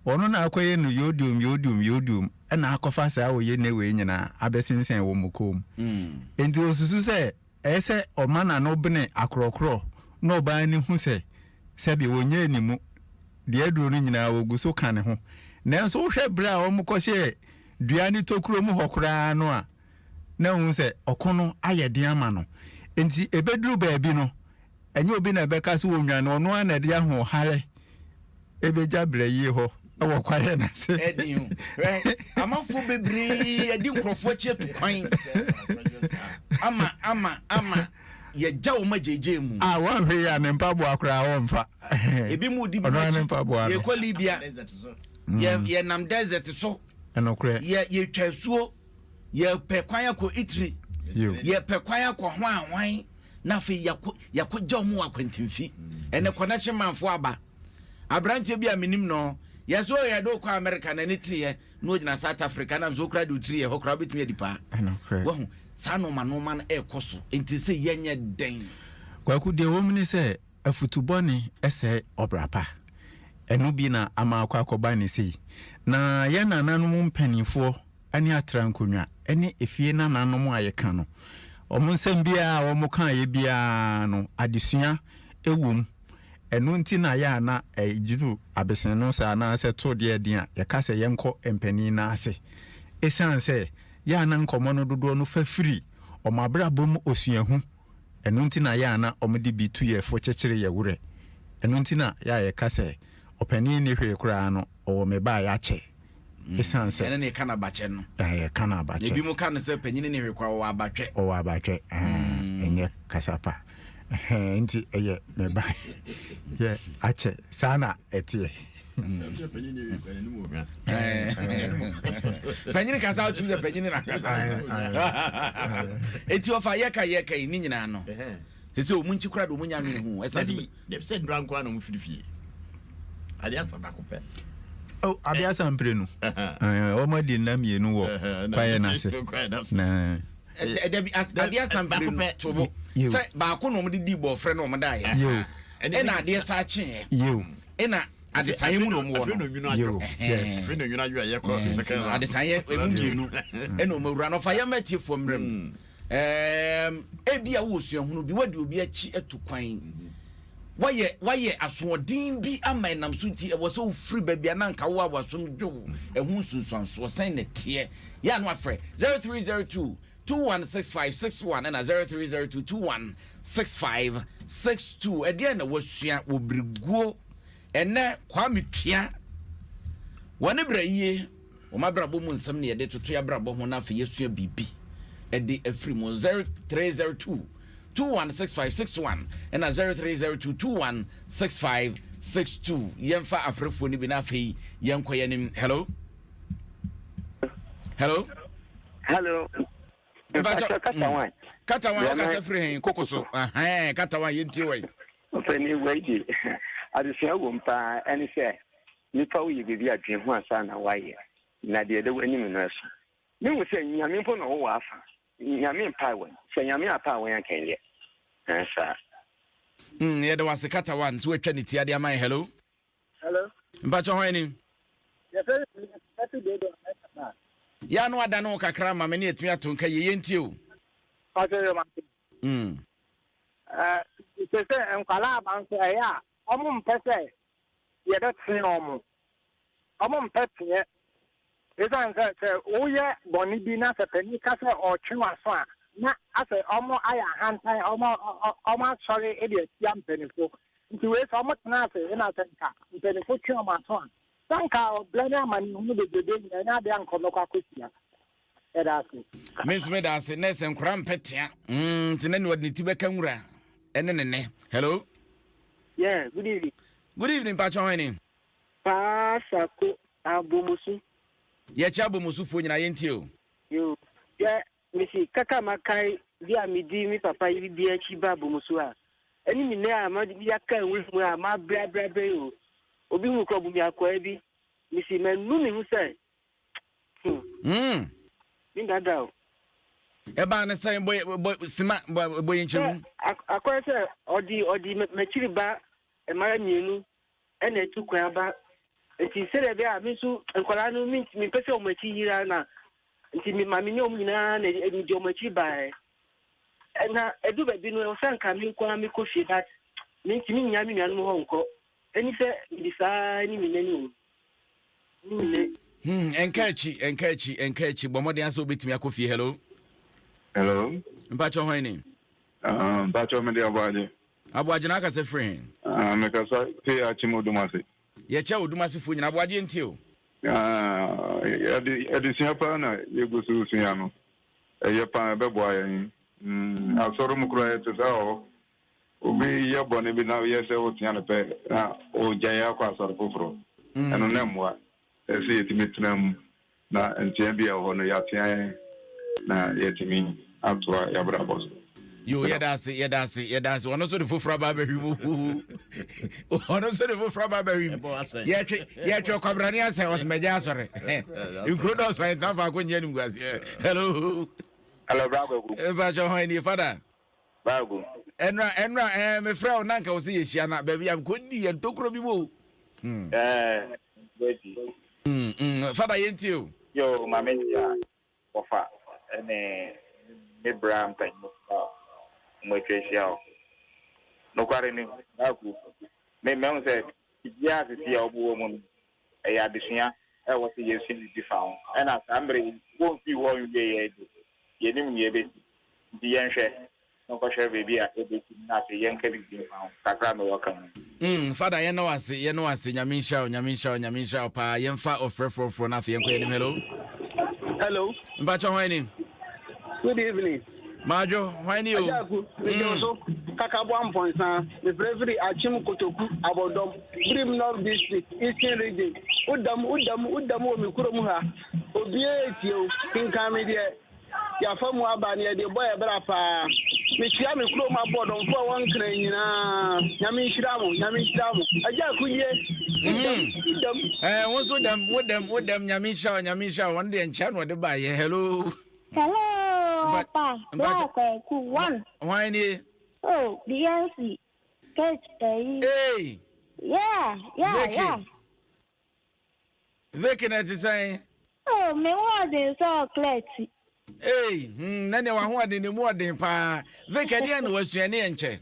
S3: ono na akoye no yodum ena akofa sa wo ye ne we nyina abesensen wo mukom enti osusu se ese omana no bene akrokro no oba ni hu se bi wonye animu de aduro no nyina woguso ka ne ho nanso wo hwe bra wo mukɔhye duani tokuro mu hokora no a na hu se okono ayede ama no enti ebeduru baabi no enye obi na beka so wonwa no ono na de aho hare ebeja bra yi ho ewo kwaye na se
S1: edin amafo bebre edi nkrofo chetu kwan ama ye jawo majeje mu
S3: wa hwe ya ne mpabo akora wo mfa
S1: ebi mu di bi ye ko Libya ye nam desert so
S3: enokre
S1: ye twasuo ye pe kwan akọ Italy ye pe kwan akọ ho anwan na fe yakọ jawo mu akwantimfi ene connection manfo aba abranche bi aminim no yeso ye do kwa America na nitie no gina South Africa na so kra do trie ho kra betumi adipa wo hu sano manoma na ekoso enti se yenye den
S3: kwaku de wo mni se afutuboni ese obrapa enu bi na ama akwa ni sei na ye nananum mpanifo ani atrankonwa ene efie na nananum ayeka no omunsem bia wo muka ye bia no adesua ewum enu nti na ya na ejiru abesen no sa na se to de dia ye ka se yenko empani na ase esan se ya na nkomo no dodo no fa firi o mabra bom osuahu enu nti na ya na omde bi tu ye fo chechire ye wure enu nti na ya ye ka se opani ni hwe kura no o me ba ya che esan se
S1: ene ne kana bache no
S3: kana bache
S1: ebi mu kana se panyi ne hwe kura o abatwe enye kasapa nti eye me ba ye ache sana etie panyi kasa otum ze panyi na eti ofa ye ka ni nyina no sese o munchi kura do munya nwe hu esa
S2: se dran kwa no mfirifie adia sabakope
S3: adia samprenu o modi na mienu wo kwaye na se na
S1: adia samprenu to se ba ko no mde di bo frɛ no mda ya ena adia sa kye ena adesaye mu no mo
S2: no fe no nwuna yu aye ko second
S1: adesaye emu ena o mawura no fa ya mati fo mrem ebia wo suahunu bi wadi obi achi atukwan waye asoodin bi ama nam so ti e wo se ofri ba bia na nka wo awasom dwo ehu sunsuanso sen na tie ya no afre 0302 216561 and 0302216562 ede na wasua obriguo ene kwa metua wone braye o mabrabo mu nsam ne ede toto ya brabo ho na afa yesua bibi ede afri mo 0302 216561 and 0302216562 yemfa afrefo ni bi na afa yenkoye nim hello Katawa ka free hen kokoso katawa yenti wai
S8: fani waidi adisia wompa eni se nipa wo yibi adwen ho asa na waye na de de wani minaso ni wo se nyame mpo no wo afa nyame mpa won se nyame apa won akenye sa
S1: ye de wase katawa nso atwa ni tiade amai hello mbacho ho eni
S8: ye fe de do
S1: ya no ada no kakra ma me ne etumi atonka ye yenti o
S8: se enkwala banse ya omo mpese ye da tin omo mpese esan se oye boni bi na se pani ka se o twa so a na ase omo aya hantan omo sorry e de tia mpenifo nti we so omo tena se na se nka mpenifo twa omo so a sanka blana mani hu de bebe na de anko no kwa kosia era so
S1: Miss Medase nese nkura mpetia tinani wadni tibeka nwura ene hello
S8: yeah good evening
S1: Pacho Hini
S8: Pasako abomusu
S1: ye cha abomusu fo nyina yentio
S8: yo yeah misi kaka makai dia midi mi papa yi bi achi ba abomusu a eni mi ne a ma bi aka enwu a ma bra yo obi hu ko bu mi akwa bi misi menu mi hu sai Ndada o.
S1: Eba na say boy sima boy nchiru.
S8: Akwa say odi machiri ba e mara mienu e na etu kwa ba. Enti sere bia mi su nkwala no mi pese o machi yira na enti mi mami ni o nyina na e di o machi ba e. Na edu ba bi no sanka mi kwa mi ko fie that. Mi enti mi nya mi nuanu ho nko. Eni se di sa ni mi nani o. Ni ne
S1: enkachi bomode aso betimi akofie hello mpacho hoini
S9: mpacho me de
S1: abwaje na aka se free
S9: me ka sa te achimo odumase
S1: ye cha odumase fo nyina abwaje ntio
S9: edi siapa na yegusu suya no ye pa bebo ayen asoro mukro ete sa o obi ye bone bi na ye se o tia no pe na o jaya kwa asoro foforo eno na mwa ese yetimetram na ntiyabia ho no yatia na yetimi atwa yabrabos
S1: yo yedase ono so de fofra ba behwimu ono so de fofra ba behwimu ye twa kwabrani ase was meja asore include so ita fa ko nyani ngwase hello
S9: bravo
S1: ba jo ho ni fada
S9: bago
S1: enra me fra onanka wo se yehia na ba bia ko di ye ntokro bi mo Fada yentio
S9: yo mamenja ofa ene Abraham tan mo twesiao no kware ni aku me se ya se ya obu mu e ya desua e wo se yesu ni di faun e na sambre won fi wo ye ye nim ye be di yenhwe no ko hwe be bia e be na se yenka di faun takra no wakan
S1: Fada ye no ase nyamisha pa yemfa ofrefrofro na fe yenko yenim hello mbacho hwani
S8: good evening
S1: majo hwani o
S8: ajaku so kakabo amponsa the bravery achim kotoku abodom brim north district eastern region udam o mikuro mu ha obi etio Kenkan Me de ya famu abani e de boy bra pa metia mikuro ma bodom fo won kran nyina nyamishiramu ajaku ye
S1: won so dam nyamisha won de encha no de ba ye hello
S10: Papa, one.
S1: Why ni?
S10: Oh, BNC.
S1: Hey.
S10: Yeah.
S1: Vicky na ti say.
S10: Oh, me want dey so clarity.
S1: Hey, na ne wa ho ade ne mu ode pa. Vicky dey na wasuane enche.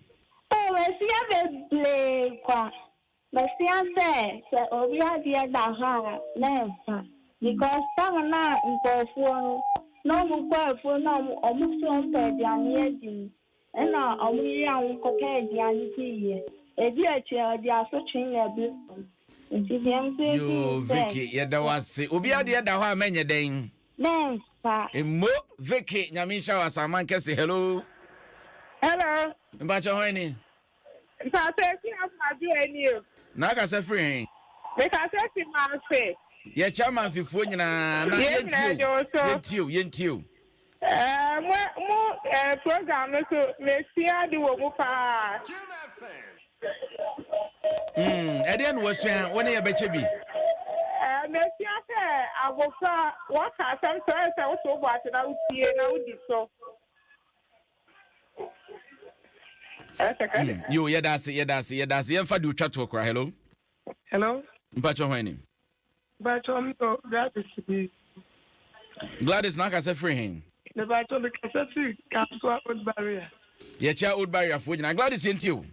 S10: Oh, we see be kwa. Me see say obi ade da ha na because some na nkofo no mo kwafo na omuso mpediane edi na omuri an kokediane tiye ebi achi odi asotwen na bi
S1: yo Vicky yeda wase obi ade da ho amenye den
S10: pa
S1: emmo Vicky nyamisha wasama nkese hello mbacho hoini
S11: nta se ki afaju eni o
S1: na ka se free
S11: me ka se ti ma se
S1: ye chama fifuo nyina na yentio
S11: program no so mesia di wo mu pa
S1: ede no wasua woni ye beche bi
S11: mesia se agofa waka sam so so bo ati na utie na udi so
S1: yo yedase yemfa di utwa to kra hello mpacho hwani
S11: but
S1: Gladys na ka se free him.
S11: The battle the cassette cancel old barrier.
S1: Ye cha old barrier for na Gladys enti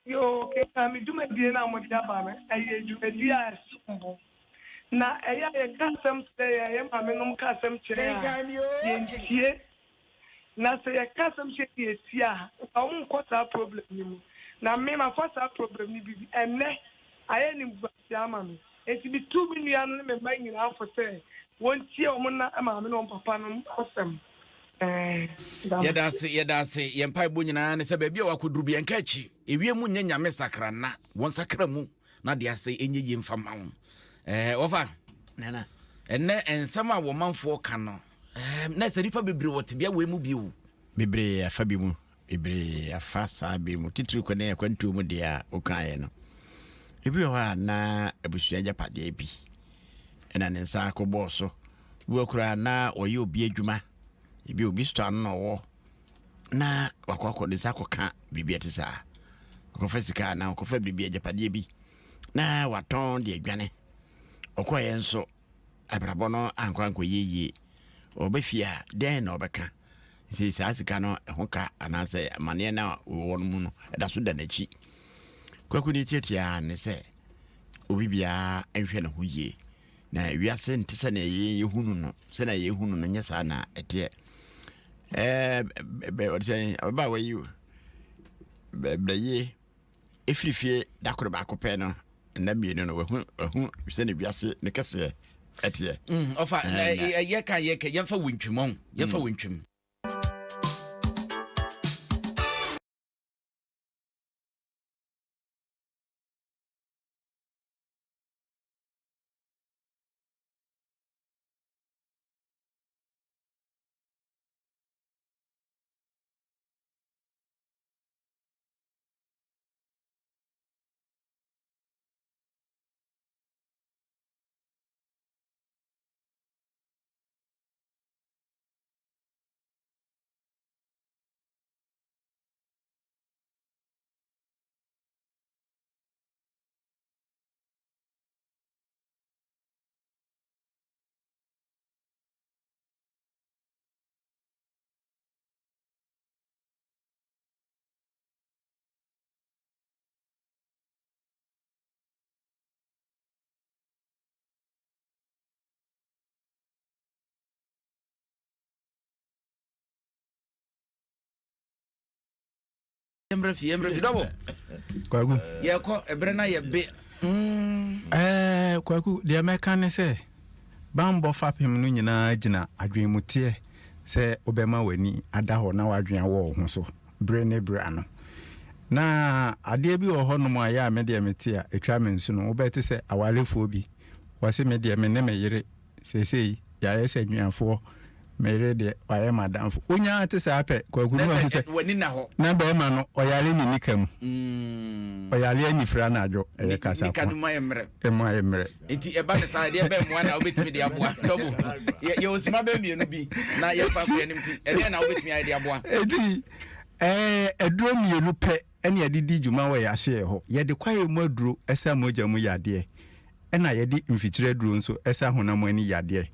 S11: Yo me do me die na mo dia ba me aye ju me dia so. Na eya ye kasem say ye ma me nom kasem kire. Ye na say ye kasem kire sia. O mo kwata problem ni mu. Na me ma kwata problem ni bi enne aye ni bu sia ma me. enti bi tu mi nua no me mai nyina afo sɛ won tie o na maame no papa no asɛm
S1: yɛda ase yɛmpa bo nyinaa ne sɛ baabi a wakoduru bi yɛnka akyi ewie mu nyɛ nyame sakra na wɔn sakra mu na de ase enye yi mfa ma wo wɔfa
S2: nana
S1: ɛnɛ ensɛm a wɔmanfoɔ ka no na sɛ nipa bebre wɔte bia wɔ mu bio
S2: bebre afa bi mu bebre afa saa bi mu titiri kɔ ne akwantuo mu de a wokaeɛ no ebi wɔ hɔ a na abusua gyapadeɛ bi ɛna ne nsa akɔbɔɔ so wo kura na ɔyɛ obi adwuma ebi obi sto ano no na wakɔkɔ de sakɔka biribi ate saa ɔkɔfa sika na ɔkɔfa biribi agyapadeɛ bi na watɔn de adwane ɔkɔyɛ nso abrabɔ no ankwankɔ yeye ɔbɛfia den na ɔbɛka sɛ saa sika no ɛho ka anaasɛ amaneɛ na wɔwɔ no mu no ɛda so da n'akyi kwaku ne tiatia ne sɛ obi biara nhwɛ ne ho yie na wiase nte sɛ na yɛhunu no sɛ na yɛhunu no nyɛ saa na ɛteɛ wɔde sɛ ɔbɛba wayi o brɛyie ɛfirifie dakoro baako pɛ no nna mmienu no wahu sɛ ne wiase ne kɛseɛ ɛteɛ
S1: ɔfa yɛka yɛmfa wontwim yɛmfa wontwim Yemrefi double.
S3: Kwaku.
S1: Yeko ebrena ye be.
S3: Kwaku de meka ne se bambo fapem no nyina gina adwenmutie se obema wani ada ho na wadwen awo ho so bre ne bre ano. Na ade bi wo ho no ma ya me de mete a etwa me nsu no obeti se awalefo bi wase me de me ne me yere sesei ya yese nwanfo mere de waye madamfo onya ate sa apɛ Kwaku no ho se
S1: wani na ho
S3: na be ma no oyale ni nikam oyale anifra na adwo e kasa
S1: ko nikanu ma emre
S3: enti
S1: eba ne sa de be mo na obetimi de aboa double ye osima be mienu bi na ye fa ko enim ti e na obetimi ai de aboa
S3: enti eduro mienu pɛ ene adidi djuma wa ya hye ho ye de kwaye mu aduro esa moja mu yade e na ye de mfikyire aduro nso esa honam ani yade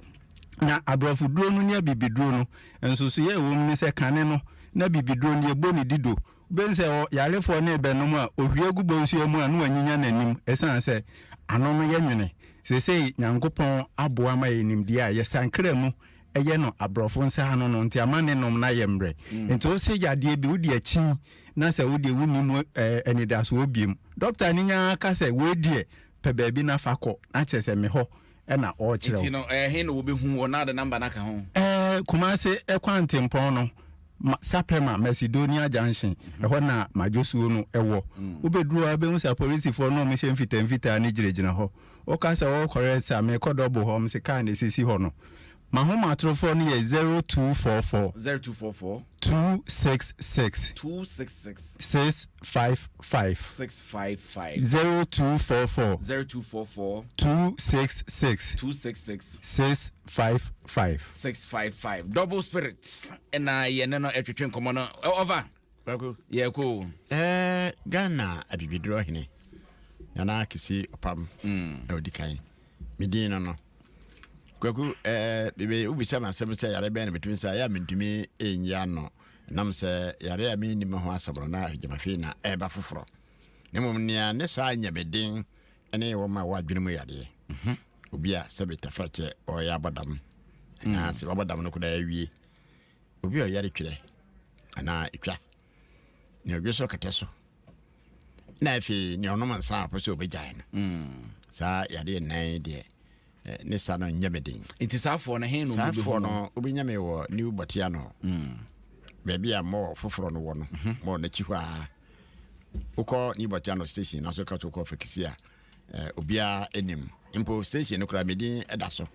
S3: na abrofo duro no ne bibiduro no enso so ye wom ni se kane no na bibiduro ne ebo ne dido bense o yarefo ne benom a ohwie gubo nso mu anu anyinya nanim esan se ano no ye nwene sesei nyankopon aboa ma yenim dia ye sankra mu eye no abrofo nsa ano no nti amane nom na yembre nti o se yade bi wudi achi na se wudi wunim enidaso obiem doctor ni nya ka se we die pe baabi na fakọ na chese me ho na o kire
S1: nti no he no wo be hu wona de number na ka ho
S3: kumase ekwantempon no Sapema Macedonia Junction ho na majosuo no ewo obeduru abehun sa police for no me hye mfita ne giregyina ho o ka se wo correct sa me kodobo ho mse kan ne sisi ho no mahoma atrofo no ye 0244 266 655 0244 266 655
S1: double spirits na ye ne no etwetwe komo no over
S2: Kwaku
S1: ye ko
S2: Ghana abibidro hene na kisi opam odikan medin no Kwaku bebe ubisa masem se yare be na betumi sa ya mentumi enya no nam se yare ya me ni me ho asabro na adwamafi na eba foforo nemom nia ne sa nya bedin ene wo ma wa dwene mu yare obi a sebeta frache o ya badam na se badam no kuda awie obi o yare twere ana etwa ne obi so kateso na afi ne ono mansa aposo obegyae no saa yade nan de ne sa no nyamedin
S1: nti saafo no he no
S2: saafo no obinyame wo new botiano baby a more foforo no wo no more na chi hwa ukọ new botiano station na so ka to ko fekisia obia enim impo station no kra medin eda so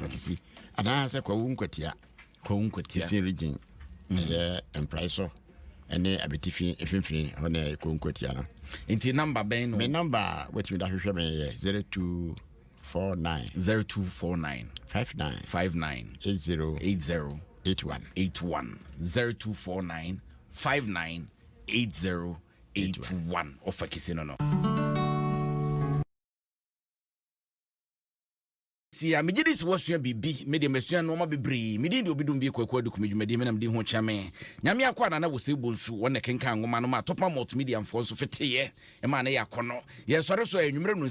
S2: fekisi ana se kwa wunkwatia si region empriso ene abetifi efimfini hone ko nkwatia no
S1: nti number ben no
S2: me number wetin da hwehwe me 0249 59 80 81
S1: 0249 59 8081 ofa kisino no si a megidis wasua bibi me de mesua no ma bebre me de obidum bi kwakwa de kumedwumade me nam de ho kyame nyame akwa na na wo se bonsu wona kenkan ngoma no ma topa multimedia mfo so feteye e ma na yakono ye sore so anwumre no